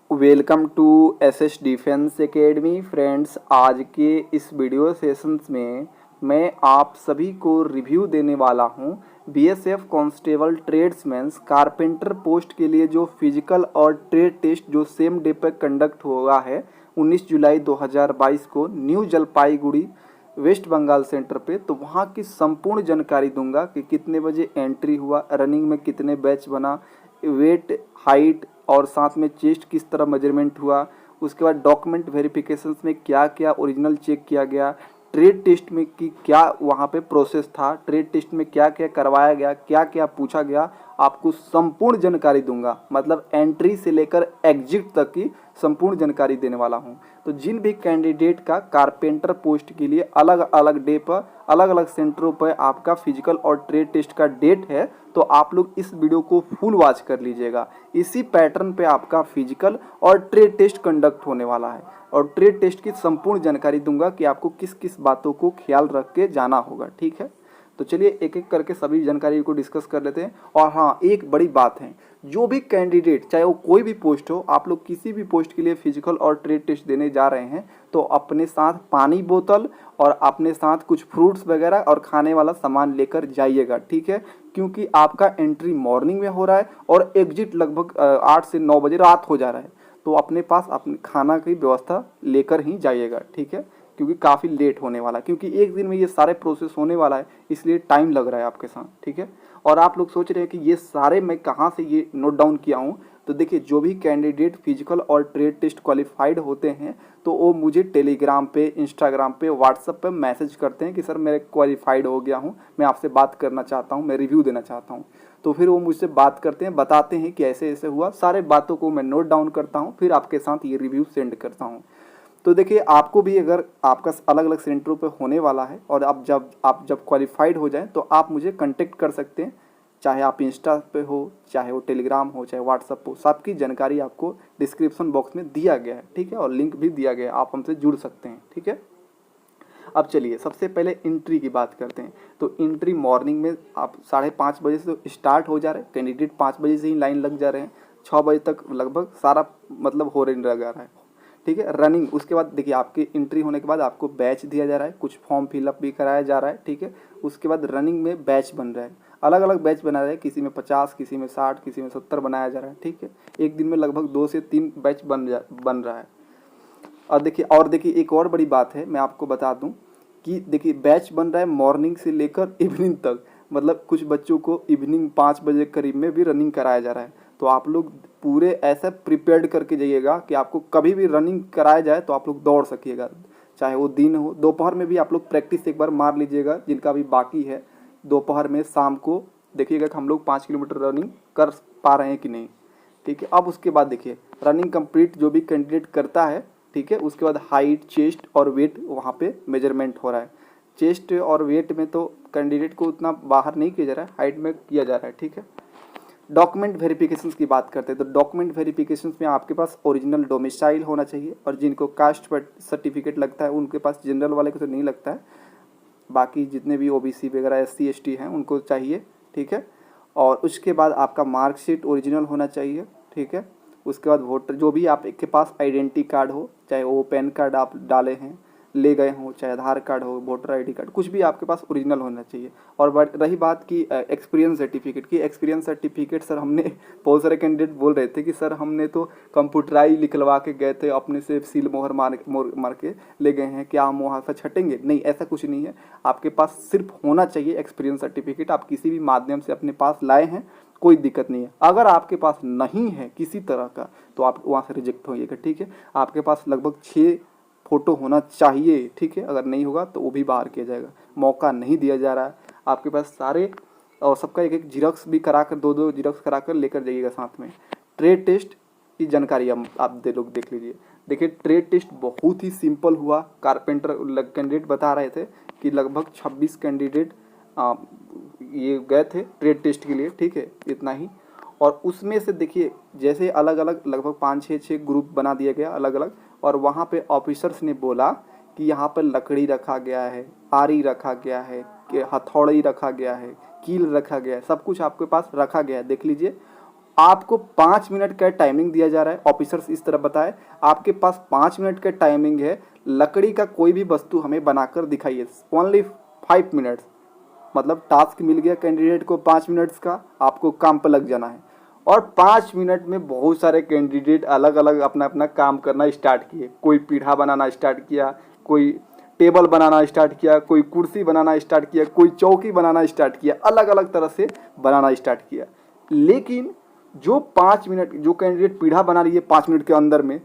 Welcome to SS defence academy friends. आज के इस वीडियो सेशंस में मैं आप सभी को रिव्यू देने वाला हूं BSF constable tradesmans carpenter post के लिए जो फिजिकल और ट्रेड टेस्ट जो सेम डे पर कंडक्ट हुआ है 19 जुलाई 2022 को न्यू जलपाईगुड़ी वेस्ट बंगाल सेंटर पे। तो वहाँ की संपूर्ण जानकारी दूंगा कि कितने बजे एंट्री हुआ, रनिंग में कितने बैच बना, वेट, हाइट और साथ में चेस्ट किस तरह मेजरमेंट हुआ, उसके बाद डॉक्यूमेंट वेरिफिकेशंस में क्या क्या ओरिजिनल चेक किया गया, ट्रेड टेस्ट में कि क्या वहाँ पे प्रोसेस था, ट्रेड टेस्ट में क्या क्या करवाया गया, क्या क्या पूछा गया, आपको संपूर्ण जानकारी दूंगा। मतलब एंट्री से लेकर एग्जिट तक की संपूर्ण जानकारी देने वाला हूँ। तो जिन भी कैंडिडेट का कारपेंटर पोस्ट के लिए अलग अलग डे पर अलग अलग सेंटरों पर आपका फिजिकल और ट्रेड टेस्ट का डेट है, तो आप लोग इस वीडियो को फुल वॉच कर लीजिएगा। इसी पैटर्न पे आपका फिजिकल और ट्रेड टेस्ट कंडक्ट होने वाला है और ट्रेड टेस्ट की संपूर्ण जानकारी दूंगा कि आपको किस किस बातों को ख्याल रख के जाना होगा। ठीक है, तो चलिए एक एक करके सभी जानकारी को डिस्कस कर लेते हैं। और हाँ, एक बड़ी बात है, जो भी कैंडिडेट चाहे वो कोई भी पोस्ट हो, आप लोग किसी भी पोस्ट के लिए फिजिकल और ट्रेड टेस्ट देने जा रहे हैं तो अपने साथ पानी बोतल और अपने साथ कुछ फ्रूट्स वगैरह और खाने वाला सामान लेकर जाइएगा। ठीक है, क्योंकि आपका एंट्री मॉर्निंग में हो रहा है और एग्जिट लगभग 8 से 9 बजे रात हो जा रहा है। तो अपने पास अपने खाना की व्यवस्था लेकर ही जाइएगा। ठीक है, क्योंकि काफ़ी लेट होने वाला है, क्योंकि एक दिन में ये सारे प्रोसेस होने वाला है, इसलिए टाइम लग रहा है आपके साथ। ठीक है, और आप लोग सोच रहे हैं कि ये सारे मैं कहाँ से ये नोट डाउन किया हूँ, तो देखिए जो भी कैंडिडेट फिजिकल और ट्रेड टेस्ट क्वालिफाइड होते हैं तो वो मुझे टेलीग्राम पे, इंस्टाग्राम पे, व्हाट्सएप पे मैसेज करते हैं कि सर मैं क्वालिफाइड हो गया हूँ, मैं आपसे बात करना चाहता हूँ, मैं रिव्यू देना चाहता हूँ। तो फिर वो मुझसे बात करते हैं, बताते हैं कि ऐसे ऐसे हुआ, सारे बातों को मैं नोट डाउन करता हूँ, फिर आपके साथ ये रिव्यू सेंड करता हूँ। तो देखिए आपको भी अगर आपका अलग अलग सेंटरों पे होने वाला है और आप जब क्वालिफाइड हो जाएं तो आप मुझे कांटेक्ट कर सकते हैं, चाहे आप इंस्टा पे हो, चाहे वो टेलीग्राम हो, चाहे व्हाट्सअप हो, सबकी जानकारी आपको डिस्क्रिप्शन बॉक्स में दिया गया है। ठीक है, और लिंक भी दिया गया है, आप हमसे जुड़ सकते हैं। ठीक है, अब चलिए सबसे पहले एंट्री की बात करते हैं। तो एंट्री मॉर्निंग में आप 5:30 बजे से तो स्टार्ट हो जा रहे हैं, कैंडिडेट 5 बजे से ही लाइन लग जा रहे हैं, 6 बजे तक लगभग सारा मतलब हो लगा रहा है। ठीक है, रनिंग उसके बाद देखिए आपकी एंट्री होने के बाद आपको बैच दिया जा रहा है, कुछ फॉर्म फिलअप भी कराया जा रहा है। ठीक है, उसके बाद रनिंग में बैच बन रहा है, अलग अलग बैच बना रहे हैं, किसी में 50, किसी में 60, किसी में 70 बनाया जा रहा है। ठीक है, एक दिन में लगभग 2 से 3 बैच बन रहा है। और देखिए एक और बड़ी बात है, मैं आपको बता दूं कि देखिए बैच बन रहा है मॉर्निंग से लेकर इवनिंग तक, मतलब कुछ बच्चों को इवनिंग 5 बजे करीब में भी रनिंग कराया जा रहा है। तो आप लोग पूरे ऐसा प्रिपेयर्ड करके जाइएगा कि आपको कभी भी रनिंग कराया जाए तो आप लोग दौड़ सकिएगा, चाहे वो दिन हो, दोपहर में भी आप लोग प्रैक्टिस एक बार मार लीजिएगा जिनका भी बाकी है। दोपहर में शाम को देखिएगा कि हम लोग 5 किलोमीटर रनिंग कर पा रहे हैं कि नहीं। ठीक है, अब उसके बाद देखिए रनिंग कंप्लीट जो भी कैंडिडेट करता है, ठीक है, उसके बाद हाइट, चेस्ट और वेट वहाँ पे मेजरमेंट हो रहा है। चेस्ट और वेट में तो कैंडिडेट को उतना बाहर नहीं किया जा रहा है, हाइट में किया जा रहा है। ठीक है, डॉक्यूमेंट वेरिफिकेशंस की बात करते हैं तो डॉक्यूमेंट वेरिफिकेशंस में आपके पास ओरिजिनल डोमिसाइल होना चाहिए, और जिनको कास्ट सर्टिफिकेट लगता है उनके पास, जनरल वाले को तो नहीं लगता है, बाकी जितने भी ओबीसी वगैरह SC ST हैं उनको चाहिए। ठीक है, और उसके बाद आपका मार्कशीट ओरिजिनल होना चाहिए। ठीक है, उसके बाद वोटर जो भी आपके पास आइडेंटिटी कार्ड हो, चाहे वो पैन कार्ड आप डाले हैं ले गए हों, चाहे आधार कार्ड हो, वोटर ID कार्ड, कुछ भी आपके पास ओरिजिनल होना चाहिए। और रही बात की एक्सपीरियंस सर्टिफिकेट की, एक्सपीरियंस सर्टिफिकेट सर हमने बहुत सारे कैंडिडेट बोल रहे थे कि सर हमने तो कंप्यूटराइज निकलवा के गए थे, अपने से सील मोहर मार के ले गए हैं, क्या हम वहाँ से छटेंगे? नहीं, ऐसा कुछ नहीं है, आपके पास सिर्फ होना चाहिए एक्सपीरियंस सर्टिफिकेट। आप किसी भी माध्यम से अपने पास लाए हैं, कोई दिक्कत नहीं है। अगर आपके पास नहीं है किसी तरह का तो आप वहाँ से रिजेक्ट होइएगा। ठीक है, आपके पास लगभग 6 फोटो होना चाहिए। ठीक है, अगर नहीं होगा तो वो भी बाहर किया जाएगा, मौका नहीं दिया जा रहा है। आपके पास सारे और सबका एक एक जिरॉक्स भी करा कर, 2-2 जिरॉक्स करा कर लेकर जाइएगा साथ में। ट्रेड टेस्ट की जानकारी आप लोग देख लीजिए। देखिए ट्रेड टेस्ट बहुत ही सिंपल हुआ, कारपेंटर कैंडिडेट बता रहे थे कि लगभग 26 कैंडिडेट ये गए थे ट्रेड टेस्ट के लिए। ठीक है, इतना ही। और उसमें से देखिए जैसे अलग अलग लगभग 5-6 ग्रुप बना दिया गया अलग अलग, और वहाँ पे ऑफिसर्स ने बोला कि यहाँ पर लकड़ी रखा गया है, आरी रखा गया है, कि हथौड़ी रखा गया है, कील रखा गया है, सब कुछ आपके पास रखा गया है, देख लीजिए। आपको 5 मिनट का टाइमिंग दिया जा रहा है। ऑफिसर्स इस तरह बताए आपके पास 5 मिनट का टाइमिंग है, लकड़ी का कोई भी वस्तु हमें बनाकर दिखाइए। ओनली 5 मिनट्स, मतलब टास्क मिल गया कैंडिडेट को 5 मिनट्स का, आपको काम पर लग जाना है। और 5 मिनट में बहुत सारे कैंडिडेट अलग अलग अपना अपना काम करना स्टार्ट किए। कोई पीढ़ा बनाना स्टार्ट किया, कोई टेबल बनाना स्टार्ट किया, कोई कुर्सी बनाना स्टार्ट किया, कोई चौकी बनाना स्टार्ट किया, अलग अलग तरह से बनाना स्टार्ट किया। लेकिन जो 5 मिनट जो कैंडिडेट पीढ़ा बना रही है 5 मिनट के अंदर में,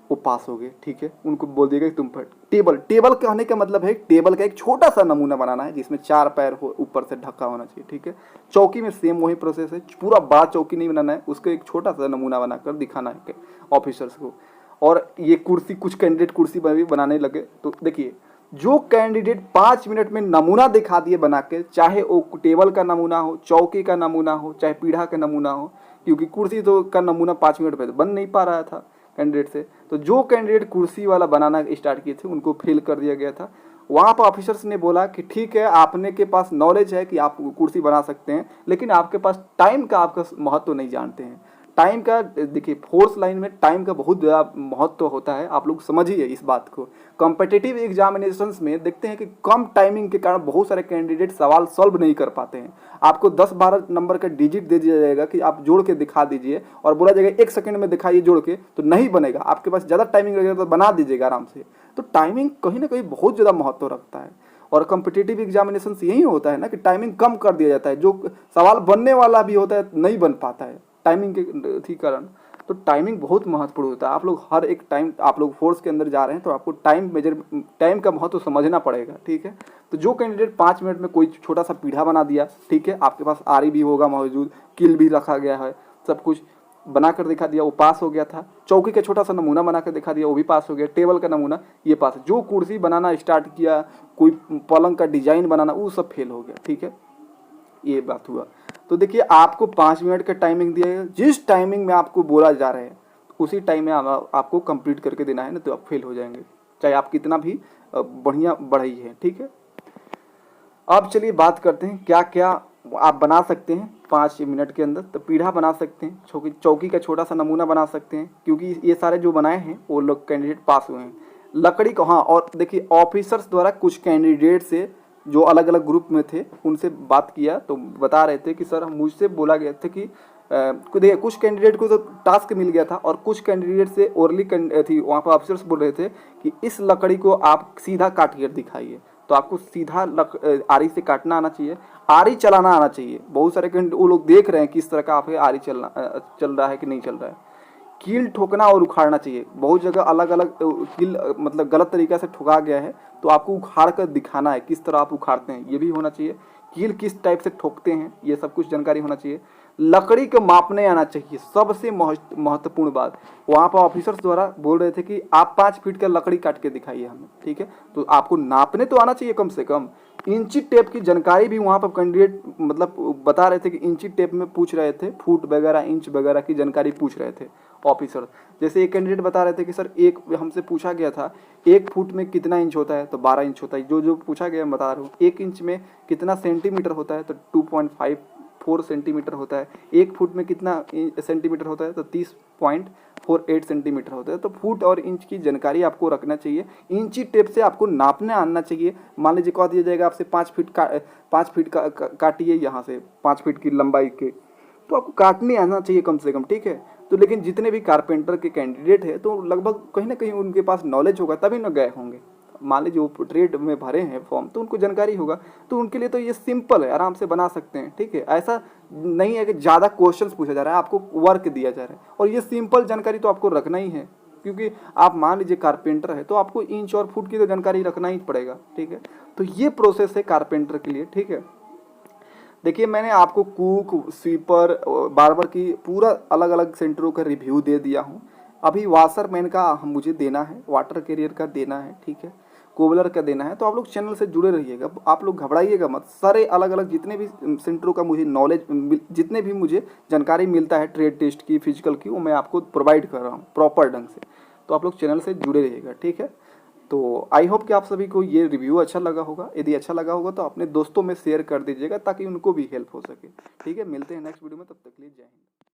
वो पास हो गए। ठीक है, उनको बोल दिएगा कि तुम पर टेबल कहने का मतलब है टेबल का एक छोटा सा नमूना बनाना है जिसमें 4 पैर हो, ऊपर से ढका होना चाहिए। ठीक है, चौकी में सेम वही प्रोसेस है, पूरा बड़ा चौकी नहीं बनाना है, उसको एक छोटा सा नमूना बनाकर दिखाना है ऑफिसर्स को। और ये कुर्सी, कुछ कैंडिडेट कुर्सी भी बनाने लगे। तो देखिए, जो कैंडिडेट 5 मिनट में नमूना दिखा दिए बना के, चाहे वो टेबल का नमूना हो, चौकी का नमूना हो, चाहे पीढ़ा का नमूना हो, क्योंकि कुर्सी तो का नमूना 5 मिनट में बन नहीं पा रहा था कैंडिडेट से, तो जो कैंडिडेट कुर्सी वाला बनाना स्टार्ट किए थे उनको फेल कर दिया गया था। वहाँ पर ऑफिसर्स ने बोला कि ठीक है, आपने के पास नॉलेज है कि आप कुर्सी बना सकते हैं, लेकिन आपके पास टाइम का आपका महत्व नहीं जानते हैं। टाइम का देखिए, फोर्स लाइन में टाइम का बहुत ज़्यादा महत्व होता है, आप लोग समझिए इस बात को। कॉम्पिटिटिव एग्जामिनेशंस में देखते हैं कि कम टाइमिंग के कारण बहुत सारे कैंडिडेट सवाल सॉल्व नहीं कर पाते हैं। आपको 10-12 नंबर का डिजिट दे दिया जाएगा कि आप जोड़ के दिखा दीजिए, और बोला जाएगा 1 सेकंड में दिखाइए जोड़ के, तो नहीं बनेगा। आपके पास ज़्यादा टाइमिंग लगेगा तो बना दीजिएगा आराम से। तो टाइमिंग कहीं ना कहीं बहुत ज़्यादा महत्व रखता है, और कॉम्पिटिटिव एग्जामिनेशन यही होता है ना कि टाइमिंग कम कर दिया जाता है, जो सवाल बनने वाला भी होता है नहीं बन पाता है टाइमिंग के कारण। तो टाइमिंग बहुत महत्वपूर्ण होता है। आप लोग हर एक टाइम, आप लोग फोर्स के अंदर जा रहे हैं तो आपको टाइम का महत्व समझना पड़ेगा। ठीक है, तो जो कैंडिडेट 5 मिनट में कोई छोटा सा पीढ़ा बना दिया, ठीक है, आपके पास आरी भी होगा मौजूद, किल भी रखा गया है, सब कुछ बनाकर दिखा दिया, वो पास हो गया था। चौकी का छोटा सा नमूना बनाकर दिखा दिया, वो भी पास हो गया। टेबल का नमूना, ये पास। जो कुर्सी बनाना स्टार्ट किया, कोई पलंग का डिजाइन बनाना, वो सब फेल हो गया। ठीक है, ये बात हुआ। तो देखिए, आपको 5 मिनट का टाइमिंग दिया है, जिस टाइमिंग में आपको बोला जा रहा है उसी टाइम में आपको कंप्लीट करके देना है, ना तो आप फेल हो जाएंगे, चाहे आप कितना भी बढ़िया बढ़ाई है। ठीक है, अब चलिए बात करते हैं क्या क्या आप बना सकते हैं 5 मिनट के अंदर। तो पीढ़ा बना सकते हैं, चौकी का छोटा सा नमूना बना सकते हैं, क्योंकि ये सारे जो बनाए हैं वो लोग कैंडिडेट पास हुए हैं। लकड़ी को, हाँ, और देखिए ऑफिसर्स द्वारा कुछ कैंडिडेट से जो अलग अलग ग्रुप में थे उनसे बात किया तो बता रहे थे कि सर, मुझसे बोला गया था कि देखिए, कुछ कैंडिडेट को तो टास्क मिल गया था, और कुछ कैंडिडेट से ओरली थी, वहाँ पर ऑफिसर्स बोल रहे थे कि इस लकड़ी को आप सीधा काट कर दिखाइए। तो आपको सीधा आरी से काटना आना चाहिए, आरी चलाना आना चाहिए। बहुत सारे वो लोग देख रहे हैं किस तरह का आप आरी चल रहा है कि नहीं चल रहा है। कील ठोकना और उखाड़ना चाहिए। बहुत जगह अलग अलग कील मतलब गलत तरीका से ठोका गया है, तो आपको उखाड़ कर दिखाना है किस तरह आप उखाड़ते हैं, ये भी होना चाहिए। कील किस टाइप से ठोकते हैं, ये सब कुछ जानकारी होना चाहिए। लकड़ी को मापने आना चाहिए, सबसे महत्वपूर्ण बात। वहाँ पर ऑफिसर्स द्वारा बोल रहे थे कि आप 5 फीट का लकड़ी काट के दिखाइए हमें। ठीक है, तो आपको नापने तो आना चाहिए कम से कम। इंची टेप की जानकारी भी वहाँ पर कैंडिडेट मतलब बता रहे थे कि इंची टेप में पूछ रहे थे, फुट वगैरह इंच वगैरह की जानकारी पूछ रहे थे ऑफिसर। जैसे एक कैंडिडेट बता रहे थे कि सर, एक हमसे पूछा गया था 1 फुट में कितना इंच होता है, तो 12 इंच होता है। जो पूछा गया मैं बता रहा हूँ। 1 इंच में कितना सेंटीमीटर होता है, तो 2.54 सेंटीमीटर होता है। 1 फुट में कितना सेंटीमीटर होता है, तो 30.48 सेंटीमीटर होता है। तो फुट और इंच की जानकारी आपको रखना चाहिए। इंची टेप से आपको नापने आना चाहिए। मान लीजिए कह दिया जाएगा आपसे 5 फीट काटिए, यहाँ से 5 फीट की लंबाई के, तो आपको काटने आना चाहिए कम से कम। ठीक है, तो लेकिन जितने भी कारपेंटर के कैंडिडेट हैं तो लगभग कहीं ना कहीं उनके पास नॉलेज होगा, तभी ना गए होंगे। मान लीजिए वो ट्रेड में भरे हैं फॉर्म, तो उनको जानकारी होगा, तो उनके लिए तो ये सिंपल है, आराम से बना सकते हैं। ठीक है, ऐसा नहीं है कि ज़्यादा क्वेश्चंस पूछा जा रहा है, आपको वर्क दिया जा रहा है, और ये सिंपल जानकारी तो आपको रखना ही है, क्योंकि आप मान लीजिए कारपेंटर है तो आपको इंच और फुट की तो जानकारी रखना ही पड़ेगा। ठीक है, तो ये प्रोसेस है कारपेंटर के लिए। ठीक है, देखिए, मैंने आपको कुक, स्वीपर, बार्बर की पूरा अलग अलग सेंटरों का रिव्यू दे दिया हूँ। अभी वाशरमैन का मुझे देना है, वाटर कैरियर का देना है, ठीक है, कोबलर का देना है। तो आप लोग चैनल से जुड़े रहिएगा, आप लोग घबराइएगा मत। सारे अलग अलग जितने भी सेंटरों का मुझे नॉलेज, जितने भी मुझे जानकारी मिलता है ट्रेड टेस्ट की, फिजिकल की, वो मैं आपको प्रोवाइड कर रहा हूँ प्रॉपर ढंग से। तो आप लोग चैनल से जुड़े रहिएगा। ठीक है, तो आई होप कि आप सभी को ये रिव्यू अच्छा लगा होगा। यदि अच्छा लगा होगा तो अपने दोस्तों में शेयर कर दीजिएगा ताकि उनको भी हेल्प हो सके। ठीक है, मिलते हैं नेक्स्ट वीडियो में, तब तक के लिए जय हिंद।